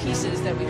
pieces that we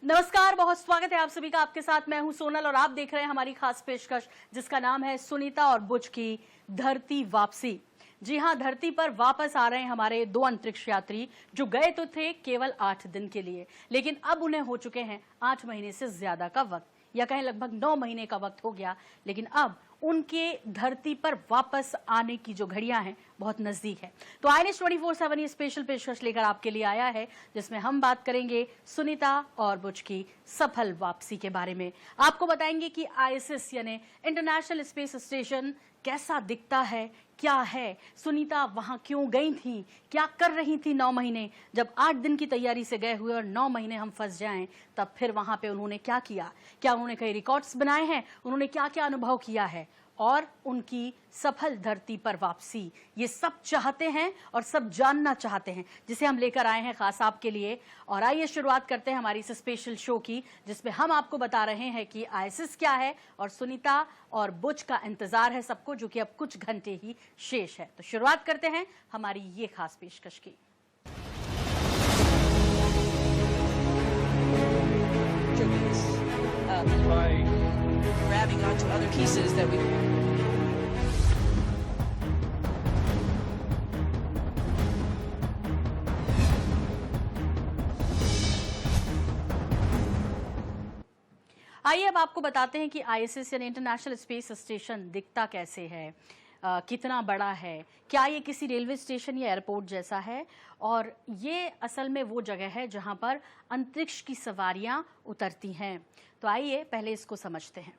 नमस्कार, बहुत स्वागत है आप सभी का। आपके साथ मैं हूं सोनल और आप देख रहे हैं हमारी खास पेशकश जिसका नाम है सुनीता और बुच की धरती वापसी। जी हां, धरती पर वापस आ रहे हैं हमारे दो अंतरिक्ष यात्री जो गए तो थे केवल 8 दिन के लिए, लेकिन अब उन्हें हो चुके हैं 8 महीने से ज्यादा का वक्त, या कहें लगभग 9 महीने का वक्त हो गया। लेकिन अब उनके धरती पर वापस आने की जो घड़ियां हैं बहुत नजदीक है। तो INS 24/7 ये स्पेशल पेशकश लेकर आपके लिए आया है जिसमें हम बात करेंगे सुनीता और बुच की सफल वापसी के बारे में। आपको बताएंगे कि ISS यानी इंटरनेशनल स्पेस स्टेशन कैसा दिखता है, क्या है, सुनीता वहां क्यों गई थी, क्या कर रही थी 9 महीने, जब 8 दिन की तैयारी से गए हुए और 9 महीने हम फंस जाएं तब फिर वहां पे उन्होंने क्या किया, क्या उन्होंने कई रिकॉर्ड्स बनाए हैं, उन्होंने क्या क्या अनुभव किया है और उनकी सफल धरती पर वापसी, ये सब चाहते हैं और सब जानना चाहते हैं जिसे हम लेकर आए हैं खास आपके लिए। और आइए शुरुआत करते हैं हमारी इस स्पेशल शो की जिसमें हम आपको बता रहे हैं कि ISS क्या है और सुनीता और बुच का इंतजार है सबको, जो कि अब कुछ घंटे ही शेष है। तो शुरुआत करते हैं हमारी ये खास पेशकश की। grabbing onto other pieces that we आइए अब आपको बताते हैं कि ISS यानी इंटरनेशनल स्पेस स्टेशन दिखता कैसे है, कितना बड़ा है, क्या ये किसी रेलवे स्टेशन या एयरपोर्ट जैसा है, और ये असल में वो जगह है जहां पर अंतरिक्ष की सवारियां उतरती हैं। तो आइए पहले इसको समझते हैं।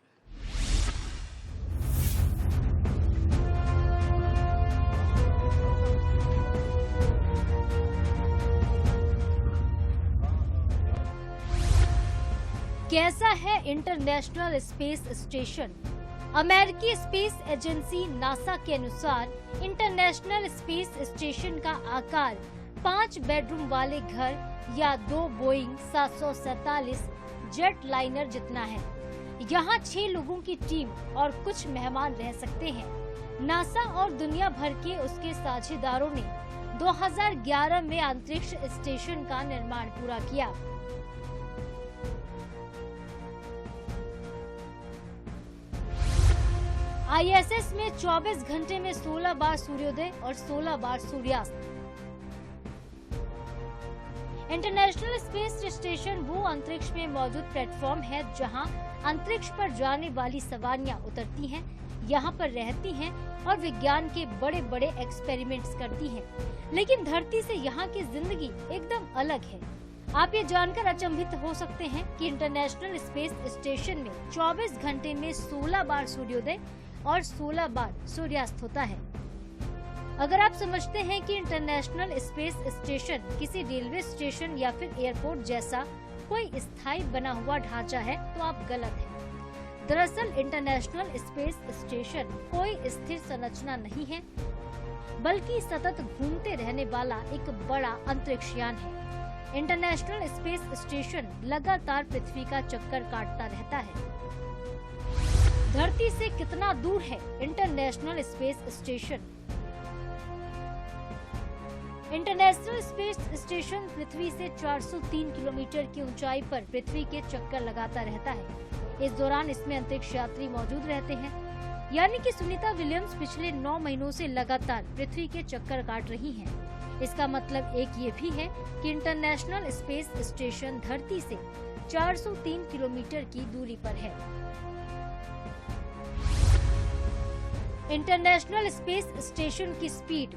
कैसा है इंटरनेशनल स्पेस स्टेशन? अमेरिकी स्पेस एजेंसी नासा के अनुसार इंटरनेशनल स्पेस स्टेशन का आकार 5 बेडरूम वाले घर या 2 बोइंग 747 जेट लाइनर जितना है। यहाँ 6 लोगों की टीम और कुछ मेहमान रह सकते हैं। नासा और दुनिया भर के उसके साझेदारों ने 2011 में अंतरिक्ष स्टेशन का निर्माण पूरा किया। ISS में 24 घंटे में 16 बार सूर्योदय और 16 बार सूर्यास्त। इंटरनेशनल स्पेस स्टेशन वो अंतरिक्ष में मौजूद प्लेटफॉर्म है जहां अंतरिक्ष पर जाने वाली सवारियां उतरती हैं, यहां पर रहती हैं और विज्ञान के बड़े बड़े एक्सपेरिमेंट्स करती हैं। लेकिन धरती से यहां की जिंदगी एकदम अलग है। आप ये जानकर अचंभित हो सकते हैं कि इंटरनेशनल स्पेस स्टेशन में 24 घंटे में 16 बार सूर्योदय और 16 बार सूर्यास्त होता है। अगर आप समझते हैं कि इंटरनेशनल स्पेस स्टेशन किसी रेलवे स्टेशन या फिर एयरपोर्ट जैसा कोई स्थायी बना हुआ ढांचा है तो आप गलत हैं। दरअसल इंटरनेशनल स्पेस स्टेशन कोई स्थिर संरचना नहीं है, बल्कि सतत घूमते रहने वाला एक बड़ा अंतरिक्ष यान है। इंटरनेशनल स्पेस स्टेशन लगातार पृथ्वी का चक्कर काटता रहता है। धरती से कितना दूर है international space station? International space station पृथ्वी से 403 किलोमीटर की ऊंचाई पर पृथ्वी के चक्कर लगाता रहता है। इस दौरान इसमें अंतरिक्ष यात्री मौजूद रहते हैं, यानी कि सुनीता विलियम्स पिछले 9 महीनों से लगातार पृथ्वी के चक्कर काट रही हैं। इसका मतलब एक ये भी है कि इंटरनेशनल स्पेस स्टेशन धरती से 403 किलोमीटर की दूरी पर है। इंटरनेशनल स्पेस स्टेशन की स्पीड।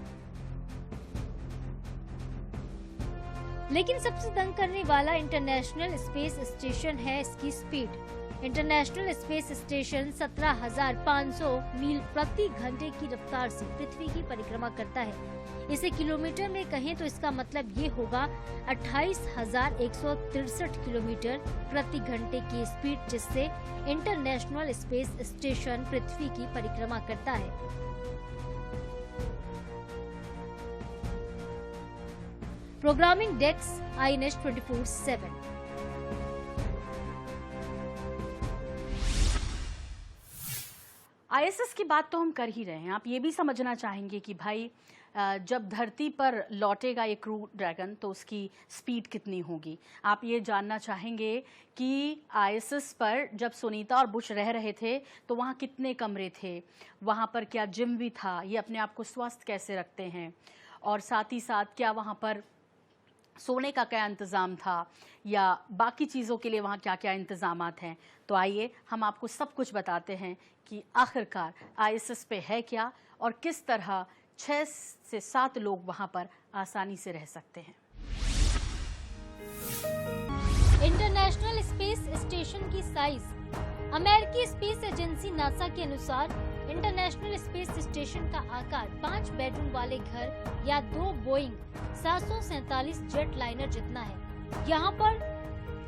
लेकिन सबसे तंग करने वाला इंटरनेशनल स्पेस स्टेशन है इसकी स्पीड। इंटरनेशनल स्पेस स्टेशन 17,500 मील प्रति घंटे की रफ्तार से पृथ्वी की परिक्रमा करता है। इसे किलोमीटर में कहें तो इसका मतलब ये होगा 28,163 किलोमीटर प्रति घंटे की स्पीड, जिससे इंटरनेशनल स्पेस स्टेशन पृथ्वी की परिक्रमा करता है। Programming desk INS 24/7। आईएसएस की बात तो हम कर ही रहे हैं, आप ये भी समझना चाहेंगे कि भाई जब धरती पर लौटेगा ये क्रू ड्रैगन तो उसकी स्पीड कितनी होगी। आप ये जानना चाहेंगे कि आईएसएस पर जब सुनीता और बुश रह रहे थे तो वहाँ कितने कमरे थे, वहाँ पर क्या जिम भी था, ये अपने आप को स्वस्थ कैसे रखते हैं, और साथ ही साथ क्या वहाँ पर सोने का क्या इंतज़ाम था या बाकी चीज़ों के लिए वहाँ क्या क्या इंतज़ामात हैं। तो आइए हम आपको सब कुछ बताते हैं कि आखिरकार आईएसएस पे है क्या और किस तरह 6 से 7 लोग वहाँ पर आसानी से रह सकते हैं। इंटरनेशनल स्पेस स्टेशन की साइज। अमेरिकी स्पेस एजेंसी नासा के अनुसार इंटरनेशनल स्पेस स्टेशन का आकार 5 बेडरूम वाले घर या 2 बोइंग 747 जेट लाइनर जितना है। यहाँ पर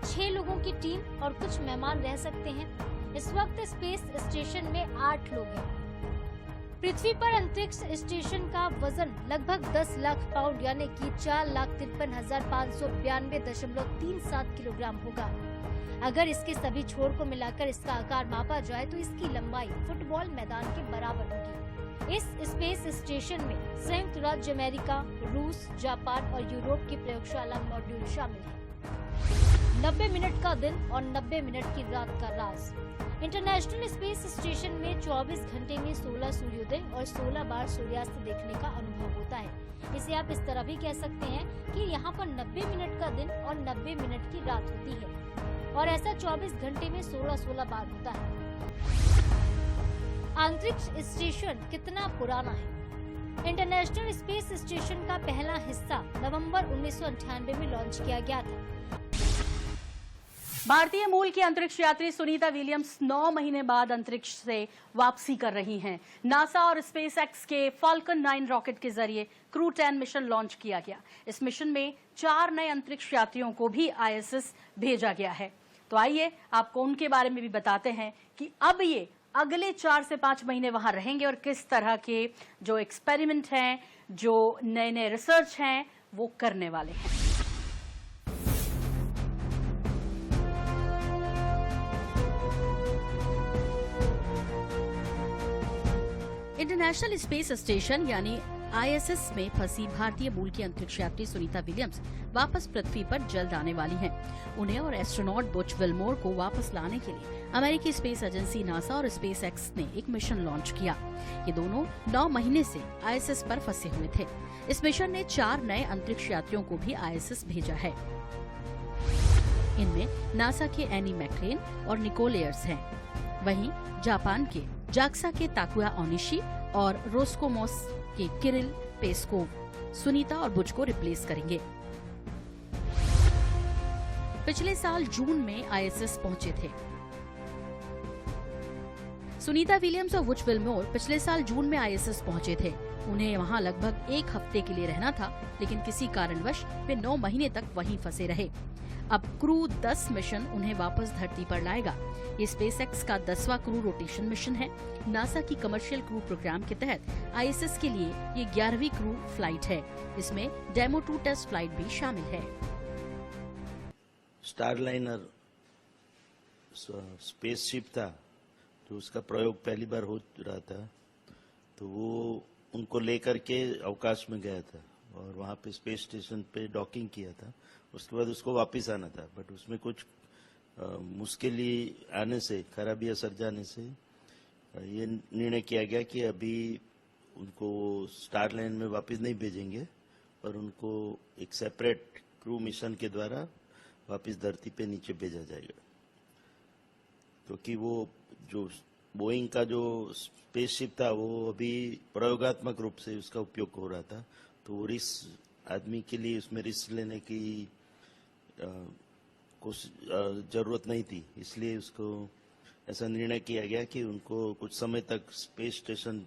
6 लोगों की टीम और कुछ मेहमान रह सकते हैं। इस वक्त स्पेस स्टेशन में 8 लोग हैं। पृथ्वी पर अंतरिक्ष स्टेशन का वजन लगभग 10 लाख पाउंड यानी कि 4,53,592.37 किलोग्राम होगा। अगर इसके सभी छोर को मिलाकर इसका आकार मापा जाए तो इसकी लंबाई फुटबॉल मैदान के बराबर होगी। इस स्पेस स्टेशन में संयुक्त राज्य अमेरिका, रूस, जापान और यूरोप की प्रयोगशाला मॉड्यूल शामिल है। 90 मिनट का दिन और 90 मिनट की रात का राज। इंटरनेशनल स्पेस स्टेशन में 24 घंटे में 16 सूर्योदय और 16 बार सूर्यास्त देखने का अनुभव होता है। इसे आप इस तरह भी कह सकते हैं कि यहाँ पर 90 मिनट का दिन और 90 मिनट की रात होती है और ऐसा 24 घंटे में 16 बार होता है। अंतरिक्ष स्टेशन कितना पुराना है? इंटरनेशनल स्पेस स्टेशन का पहला हिस्सा नवंबर 1998 में लॉन्च किया गया था। भारतीय मूल की अंतरिक्ष यात्री सुनीता विलियम्स 9 महीने बाद अंतरिक्ष से वापसी कर रही हैं। नासा और स्पेसएक्स के फाल्कन 9 रॉकेट के जरिए क्रू 10 मिशन लॉन्च किया गया। इस मिशन में 4 नए अंतरिक्ष यात्रियों को भी आईएसएस भेजा गया है। तो आइए आपको उनके बारे में भी बताते हैं कि अब ये अगले 4 से 5 महीने वहां रहेंगे और किस तरह के जो एक्सपेरिमेंट हैं, जो नए नए रिसर्च हैं, वो करने वाले हैं। इंटरनेशनल स्पेस स्टेशन यानी आईएसएस में फंसी भारतीय मूल की अंतरिक्ष यात्री सुनीता विलियम्स वापस पृथ्वी पर जल्द आने वाली हैं। उन्हें और एस्ट्रोनॉट बुच विल्मोर को वापस लाने के लिए अमेरिकी स्पेस एजेंसी नासा और स्पेसएक्स ने एक मिशन लॉन्च किया। ये दोनों 9 महीने से आईएसएस पर फंसे हुए थे। इस मिशन ने 4 नए अंतरिक्ष यात्रियों को भी आईएसएस भेजा है। इनमें नासा के एनी मैक्लेन और निकोल एयर्स हैं। वहीं जापान के जाक्सा के ताकुया ओनिशी और रोस्कोमोस के किरिल पेस्कोव सुनीता और बुच को रिप्लेस करेंगे। पिछले साल जून में आईएसएस पहुंचे थे। सुनीता विलियम्स और बुच विल्मोर पिछले साल जून में आईएसएस पहुंचे थे। उन्हें वहां लगभग 1 हफ्ते के लिए रहना था, लेकिन किसी कारणवश वे 9 महीने तक वहीं फंसे रहे। अब क्रू 10 मिशन उन्हें वापस धरती पर लाएगा। ये स्पेसएक्स का 10वां क्रू रोटेशन मिशन है। नासा की कमर्शियल क्रू प्रोग्राम के तहत आईएसएस के लिए ये 11वीं क्रू फ्लाइट है। इसमें डेमो 2 टेस्ट फ्लाइट भी शामिल है। स्टारलाइनर स्पेसशिप था, तो उसका प्रयोग पहली बार हो रहा था, तो वो उनको लेकर के अवकाश में गया था और वहाँ पे स्पेस स्टेशन पे डॉकिंग किया था। उसके बाद उसको वापस आना था, बट उसमें कुछ मुश्किल आने से, खराबियां सर जाने से ये निर्णय किया गया कि अभी उनको स्टारलाइन में वापस नहीं भेजेंगे और उनको एक सेपरेट क्रू मिशन के द्वारा वापस धरती पे नीचे भेजा जाएगा, क्योंकि वो जो बोइंग का जो स्पेसशिप था वो अभी प्रयोगात्मक रूप से उसका उपयोग हो रहा था, तो वो रिस्क आदमी के लिए उसमें रिस्क लेने की कुछ जरूरत नहीं थी। इसलिए उसको ऐसा निर्णय किया गया कि उनको कुछ समय तक space station,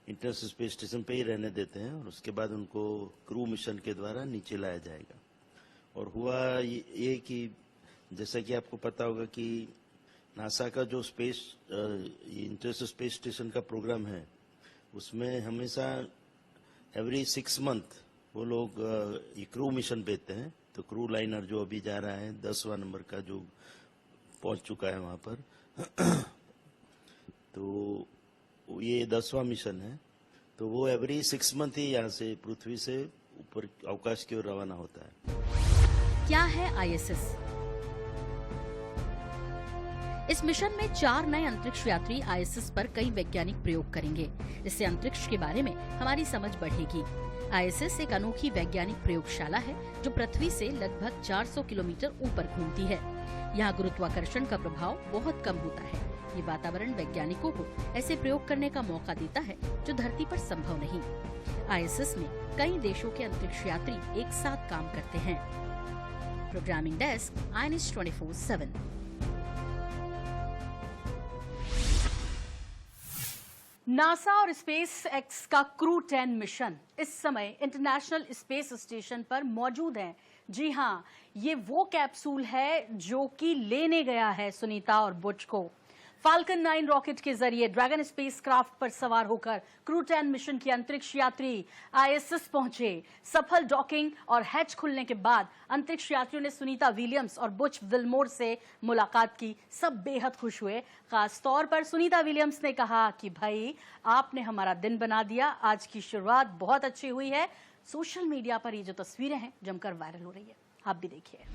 international space station पे ही रहने देते हैं और उसके बाद उनको क्रू मिशन के द्वारा नीचे लाया जाएगा। और हुआ ये कि जैसा कि आपको पता होगा कि नासा का जो इंटरनेशनल स्पेस स्टेशन का प्रोग्राम है, उसमें हमेशा एवरी 6 मंथ वो लोग ये क्रू मिशन भेजते हैं। तो क्रू लाइनर जो अभी जा रहा है 10वां नंबर का जो पहुंच चुका है वहां पर तो ये 10वां मिशन है, तो वो एवरी 6 मंथ ही यहाँ से पृथ्वी से ऊपर अवकाश की ओर रवाना होता है। क्या है ISS? इस मिशन में 4 नए अंतरिक्ष यात्री ISS पर कई वैज्ञानिक प्रयोग करेंगे। इससे अंतरिक्ष के बारे में हमारी समझ बढ़ेगी। ISS एक अनोखी वैज्ञानिक प्रयोगशाला है जो पृथ्वी से लगभग 400 किलोमीटर ऊपर घूमती है। यहाँ गुरुत्वाकर्षण का प्रभाव बहुत कम होता है। ये वातावरण वैज्ञानिकों को ऐसे प्रयोग करने का मौका देता है जो धरती पर संभव नहीं। ISS में कई देशों के अंतरिक्ष यात्री एक साथ काम करते हैं। Programming desk INS 24/7। नासा और स्पेस एक्स का क्रू 10 मिशन इस समय इंटरनेशनल स्पेस स्टेशन पर मौजूद है। जी हाँ, ये वो कैप्सूल है जो कि लेने गया है सुनीता और बुच को। फाल्कन 9 रॉकेट के जरिए ड्रैगन स्पेस क्राफ्ट पर सवार होकर क्रू 10 मिशन के अंतरिक्ष यात्री ISS पहुंचे। सफल डॉकिंग और हैच खुलने के बाद अंतरिक्ष यात्रियों ने सुनीता विलियम्स और बुच विल्मोर से मुलाकात की। सब बेहद खुश हुए। खास तौर पर सुनीता विलियम्स ने कहा कि भाई आपने हमारा दिन बना दिया, आज की शुरुआत बहुत अच्छी हुई है। सोशल मीडिया पर ये जो तस्वीरें हैं जमकर वायरल हो रही है, आप भी देखिए।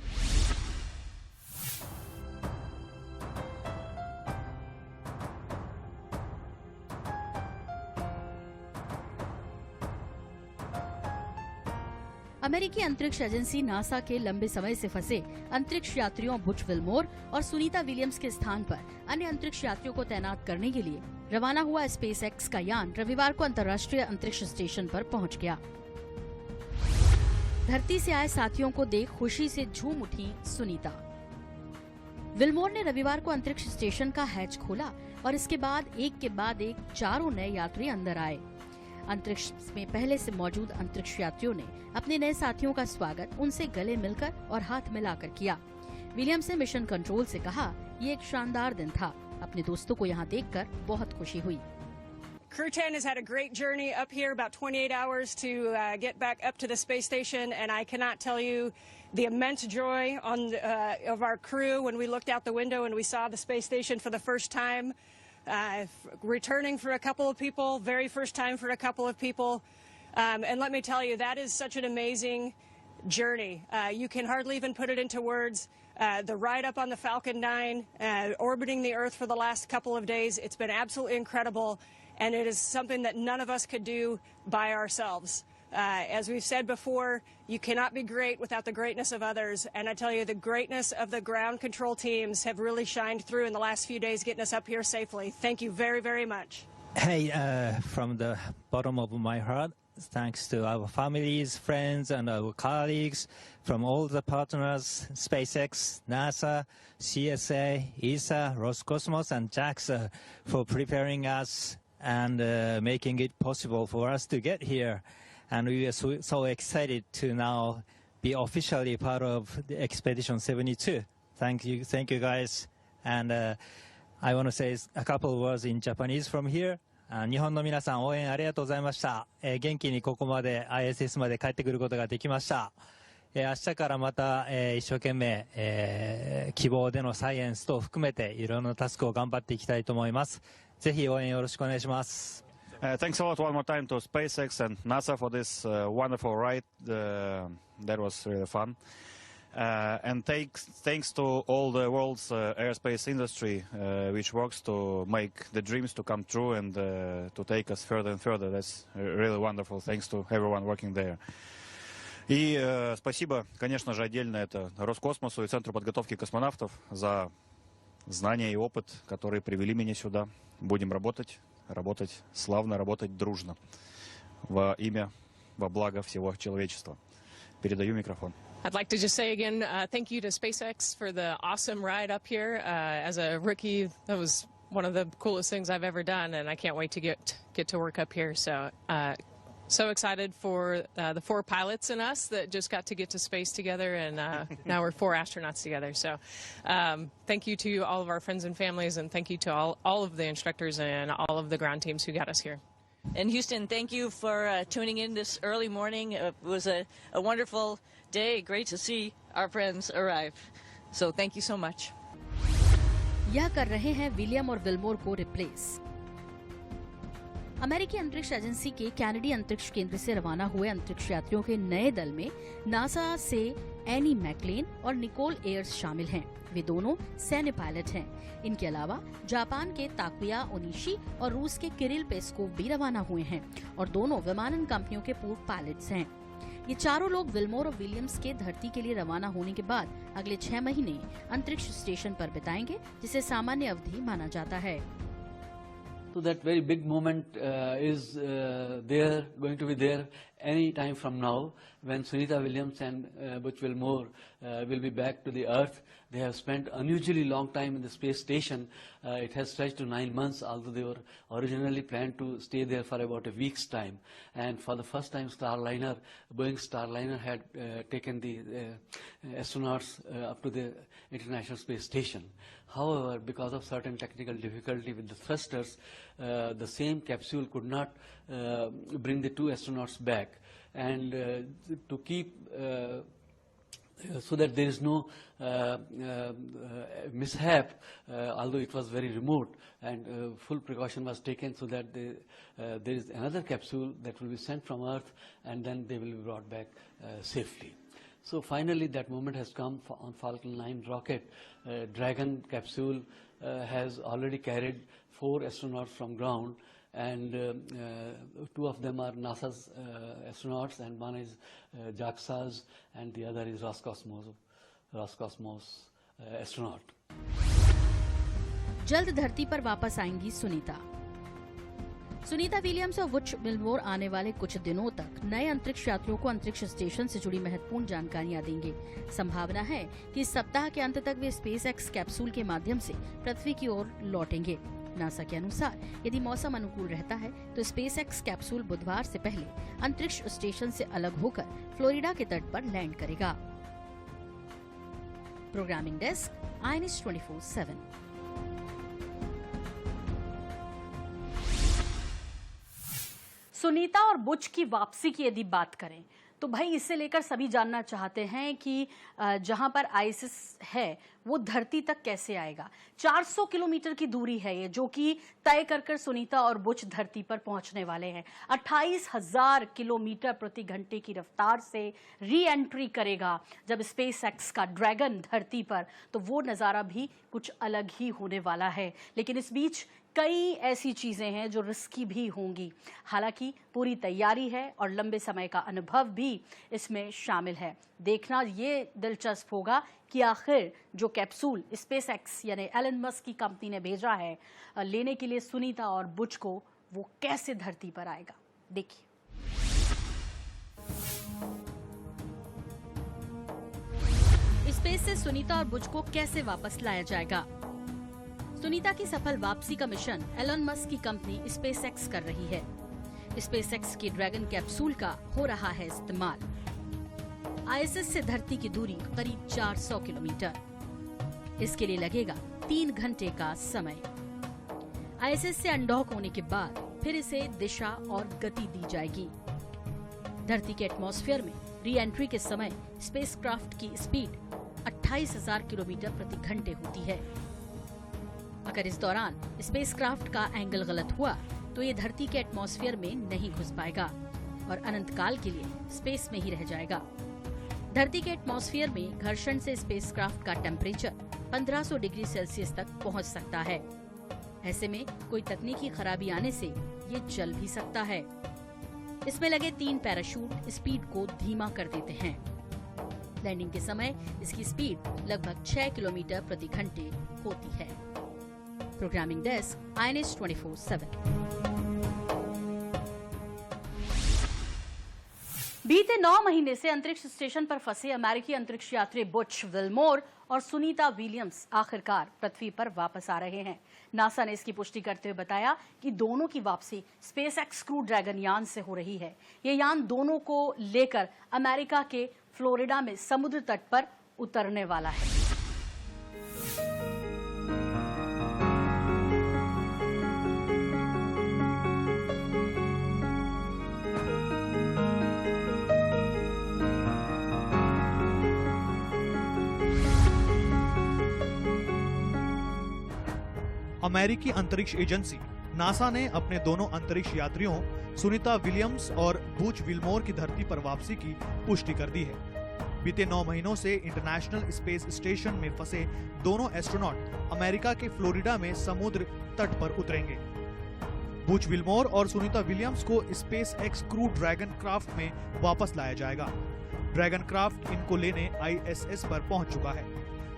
अमेरिकी अंतरिक्ष एजेंसी नासा के लंबे समय से फंसे अंतरिक्ष यात्रियों बुच विल्मोर और सुनीता विलियम्स के स्थान पर अन्य अंतरिक्ष यात्रियों को तैनात करने के लिए रवाना हुआ स्पेस एक्स का यान रविवार को अंतर्राष्ट्रीय अंतरिक्ष स्टेशन पर पहुंच गया। धरती से आए साथियों को देख खुशी से झूम उठी सुनीता। विल्मोर ने रविवार को अंतरिक्ष स्टेशन का हैच खोला और इसके बाद एक के बाद एक 4 नए यात्री अंदर आए। अंतरिक्ष में पहले से मौजूद अंतरिक्ष यात्रियों ने अपने नए साथियों का स्वागत उनसे गले मिलकर और हाथ मिलाकर किया। विलियम्स ने मिशन कंट्रोल से कहा, ये एक शानदार दिन था। अपने दोस्तों को यहाँ देखकर बहुत खुशी हुई। Crew 10 has had a great journey up here, about 28 hours to get back up to the space station, and I cannot tell you the immense joy of our crew when we looked out the window and we saw the space station for the first time. Returning for a couple of people, very first time for a couple of people. And let me tell you, that is such an amazing journey. You can hardly even put it into words. The ride up on the Falcon 9, orbiting the Earth for the last couple of days, it's been absolutely incredible. And it is something that none of us could do by ourselves. As we've said before, you cannot be great without the greatness of others. And I tell you, the greatness of the ground control teams have really shined through in the last few days, getting us up here safely. Thank you very, very much. Hey, from the bottom of my heart, thanks to our families, friends, and our colleagues from all the partners, SpaceX, NASA, CSA, ESA, Roscosmos, and JAXA for preparing us and making it possible for us to get here. And we are so excited to now be officially part of the Expedition 72. Thank you guys. And I want to say a couple of words in Japanese from here. 日本の皆さん応援ありがとうございました。元気にここまで ISS まで帰ってくることができました。明日からまた一生懸命希望でのサイエンスと含めていろんなタスクを頑張っていきたいと思います。ぜひ応援よろしくお願いします。Thanks a lot one more time to SpaceX and NASA for this wonderful ride. That was really fun. And thanks to all the world's aerospace industry, which works to make the dreams to come true and to take us further and further. That's really wonderful. Thanks to everyone working there. И спасибо, конечно же, отдельно это Роскосмосу и Центру подготовки космонавтов за знания и опыт, которые привели меня сюда. Будем работать славно, работать дружно во имя, во благо всего человечества. Передаю микрофон. I'd like to just say again, thank you to SpaceX for the awesome ride up here. As a rookie, that was one of the coolest things I've ever done, and I can't wait to get to work up here. So excited for the 4 pilots and us that just got to get to space together, and now we're 4 astronauts together. So thank you to all of our friends and families, and thank you to all of the instructors and all of the ground teams who got us here. And Houston, thank you for tuning in this early morning. It was a wonderful day. Great to see our friends arrive. So thank you so much. यह कर रहे हैं William और Wilmore को replace. अमेरिकी अंतरिक्ष agency के Kennedy अंतरिक्ष केंद्र से रवाना हुए अंतरिक्ष यात्रियों के नए दल में नासा से एनी मैकलेन और निकोल एयर्स शामिल हैं। वे दोनों सैन्य पायलट हैं। इनके अलावा जापान के ताकुया ओनिशी और रूस के किरिल पेस्कोव भी रवाना हुए हैं और दोनों विमानन कंपनियों के पूर्व पायलट्स हैं। ये चारों लोग विल्मोर और विलियम्स के धरती के लिए रवाना होने के बाद अगले 6 महीने अंतरिक्ष स्टेशन पर बिताएंगे, जिसे सामान्य अवधि माना जाता है। So that very big moment is going to be there any time from now, when Sunita Williams and Butch Wilmore will be back to the Earth. They have spent unusually long time in the space station. It has stretched to 9 months, although they were originally planned to stay there for about a week's time. And for the first time, Boeing Starliner had taken the astronauts up to the International Space Station. However, because of certain technical difficulty with the thrusters, the same capsule could not bring the 2 astronauts back. And to keep so that there is no mishap, although it was very remote, and full precaution was taken so that there is another capsule that will be sent from Earth, and then they will be brought back safely. So finally that moment has come on Falcon 9 rocket. Dragon capsule has already carried 4 astronauts from ground, and 2 of them are NASA's astronauts, and one is JAXA's, and the other is Roscosmos astronaut. जल्द धरती पर वापस आएंगी Sunita Williams और Butch Wilmore आने वाले कुछ दिनों तक नए अंतरिक्ष यात्रियों को अंतरिक्ष स्टेशन से जुड़ी महत्वपूर्ण जानकारियां देंगे। संभावना है कि इस सप्ताह के अंत तक वे स्पेसएक्स कैप्सूल के माध्यम से पृथ्वी की ओर लौटेंगे। नासा के अनुसार यदि मौसम अनुकूल रहता है तो स्पेसएक्स कैप्सूल बुधवार से पहले अंतरिक्ष स्टेशन से अलग होकर फ्लोरिडा के तट पर लैंड करेगा। Programming desk, INS 24/7। सुनीता और बुच की वापसी की यदि बात करें तो भाई इसे लेकर सभी जानना चाहते हैं कि जहां पर आईएसएस है वो धरती तक कैसे आएगा। 400 किलोमीटर की दूरी है ये, जो कि तय कर सुनीता और बुच धरती पर पहुंचने वाले हैं। 28,000 किलोमीटर प्रति घंटे की रफ्तार से री एंट्री करेगा जब स्पेसएक्स का ड्रैगन धरती पर, तो वो नज़ारा भी कुछ अलग ही होने वाला है। लेकिन इस बीच कई ऐसी चीजें हैं जो रिस्की भी होंगी। हालांकि पूरी तैयारी है और लंबे समय का अनुभव भी इसमें शामिल है। देखना ये दिलचस्प होगा कि आखिर जो कैप्सूल स्पेसएक्स यानी एलन मस्क की कंपनी ने भेजा है लेने के लिए सुनीता और बुच को, वो कैसे धरती पर आएगा। देखिए, स्पेस से सुनीता और बुच को कैसे वापस लाया जाएगा। सुनीता की सफल वापसी का मिशन एलन मस्क की कंपनी स्पेसएक्स कर रही है। स्पेसएक्स की ड्रैगन कैप्सूल का हो रहा है इस्तेमाल। आईएसएस से धरती की दूरी करीब 400 किलोमीटर। इसके लिए लगेगा 3 घंटे का समय। आईएसएस से अनडॉक होने के बाद फिर इसे दिशा और गति दी जाएगी। धरती के एटमॉस्फेयर में री एंट्री के समय स्पेसक्राफ्ट की स्पीड 28,000 किलोमीटर प्रति घंटे होती है। अगर इस दौरान स्पेसक्राफ्ट का एंगल गलत हुआ तो ये धरती के एटमॉस्फेयर में नहीं घुस पाएगा और अनंत काल के लिए स्पेस में ही रह जाएगा। धरती के एटमॉस्फेयर में घर्षण से स्पेसक्राफ्ट का टेम्परेचर 1500 डिग्री सेल्सियस तक पहुंच सकता है। ऐसे में कोई तकनीकी खराबी आने से ये चल भी सकता है। इसमें लगे 3 पैराशूट स्पीड को धीमा कर देते हैं। लैंडिंग के समय इसकी स्पीड लगभग 6 किलोमीटर प्रति घंटे होती है। Programming desk, INS 24/7। बीते 9 महीने से अंतरिक्ष स्टेशन पर फंसे अमेरिकी अंतरिक्ष यात्री बुच विल्मोर और सुनीता विलियम्स आखिरकार पृथ्वी पर वापस आ रहे हैं। नासा ने इसकी पुष्टि करते हुए बताया कि दोनों की वापसी स्पेसएक्स क्रू ड्रैगन यान से हो रही है। ये यान दोनों को लेकर अमेरिका के फ्लोरिडा में समुद्र तट पर उतरने वाला है। अमेरिकी अंतरिक्ष एजेंसी नासा ने अपने दोनों अंतरिक्ष यात्रियों सुनीता विलियम्स और बूच विल्मोर की धरती पर वापसी की पुष्टि कर दी है। बीते 9 महीनों से इंटरनेशनल स्पेस स्टेशन में फंसे दोनों एस्ट्रोनॉट अमेरिका के फ्लोरिडा में समुद्र तट पर उतरेंगे। बूच विल्मोर और सुनीता विलियम्स को space x crew dragon craft में वापस लाया जाएगा। ड्रैगन क्राफ्ट इनको लेने ISS पर पहुंच चुका है।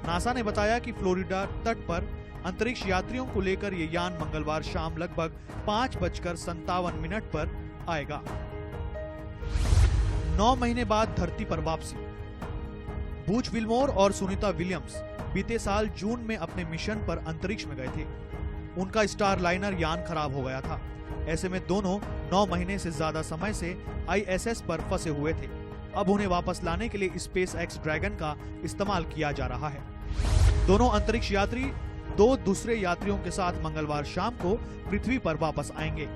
नासा ने बताया कि फ्लोरिडा तट पर अंतरिक्ष यात्रियों को लेकर ये यान मंगलवार शाम लगभग 5:57 पर आएगा। 9 महीने बाद धरती पर वापसी। बूच विल्मोर और सुनीता विलियम्स बीते साल जून में अपने मिशन पर अंतरिक्ष में गए थे। उनका स्टार लाइनर यान खराब हो गया था। ऐसे में दोनों 9 महीने से ज्यादा समय से ISS पर फंसे हुए थे। अब उन्हें वापस लाने के लिए स्पेस एक्स ड्रैगन का इस्तेमाल किया जा रहा है। दोनों अंतरिक्ष यात्री 2 दूसरे यात्रियों के साथ मंगलवार शाम को पृथ्वी पर वापस आएंगे।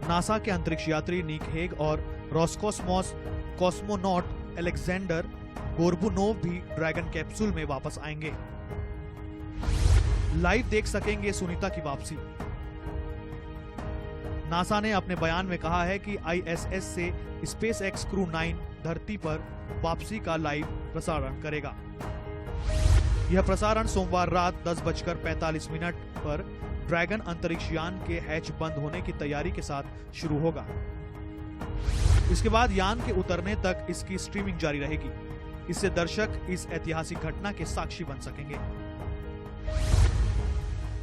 नासा के अंतरिक्ष यात्री निक हेग और रोस्कोसमोस कॉस्मोनॉट अलेक्जेंडर गोर्बुनोव भी ड्रैगन कैप्सूल में वापस आएंगे। लाइव देख सकेंगे सुनीता की वापसी। नासा ने अपने बयान में कहा है कि ISS से स्पेस एक्स क्रू 9 धरती पर वापसी का लाइव प्रसारण करेगा। यह प्रसारण सोमवार रात 10:45 पर ड्रैगन अंतरिक्ष यान के हैच बंद होने की तैयारी के साथ शुरू होगा। इसके बाद यान के उतरने तक इसकी स्ट्रीमिंग जारी रहेगी। इससे दर्शक इस ऐतिहासिक घटना के साक्षी बन सकेंगे।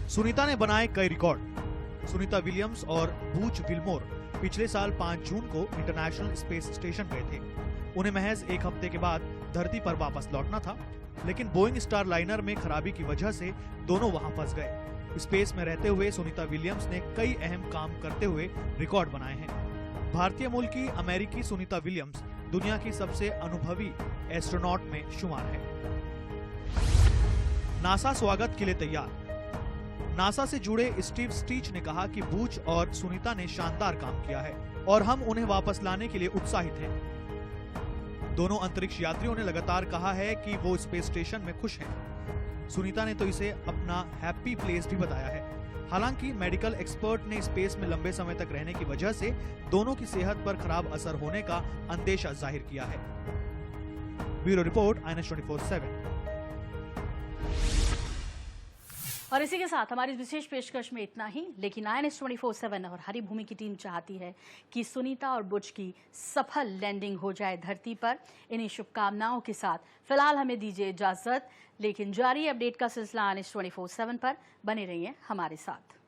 सुनीता ने बनाए कई रिकॉर्ड। सुनीता विलियम्स और बूच विल्मोर पिछले साल 5 जून को इंटरनेशनल स्पेस स्टेशन गए थे। उन्हें महज 1 हफ्ते के बाद धरती पर वापस लौटना था, लेकिन बोइंग स्टार लाइनर में खराबी की वजह से दोनों वहां फंस गए। स्पेस में रहते हुए सुनीता विलियम्स ने कई अहम काम करते हुए रिकॉर्ड बनाए हैं। भारतीय मूल की अमेरिकी सुनीता विलियम्स दुनिया की सबसे अनुभवी एस्ट्रोनॉट में शुमार है। नासा स्वागत के लिए तैयार। नासा से जुड़े स्टीव स्टीच ने कहा कि बूच और सुनीता ने शानदार काम किया है और हम उन्हें वापस लाने के लिए उत्साहित हैं। दोनों अंतरिक्ष यात्रियों ने लगातार कहा है कि वो स्पेस स्टेशन में खुश हैं। सुनीता ने तो इसे अपना हैप्पी प्लेस भी बताया है। हालांकि मेडिकल एक्सपर्ट ने स्पेस में लंबे समय तक रहने की वजह से दोनों की सेहत पर खराब असर होने का अंदेशा जाहिर किया है। Bureau report, INS 24/7। और इसी के साथ हमारी विशेष पेशकश में इतना ही, लेकिन INS 24/7 और हरी भूमि की टीम चाहती है कि सुनीता और बुच की सफल लैंडिंग हो जाए धरती पर। इन्हीं शुभकामनाओं के साथ फिलहाल हमें दीजिए इजाजत, लेकिन जारी अपडेट का सिलसिला INS 24/7 पर बने रहिए हमारे साथ।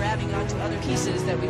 Grabbing onto other pieces that we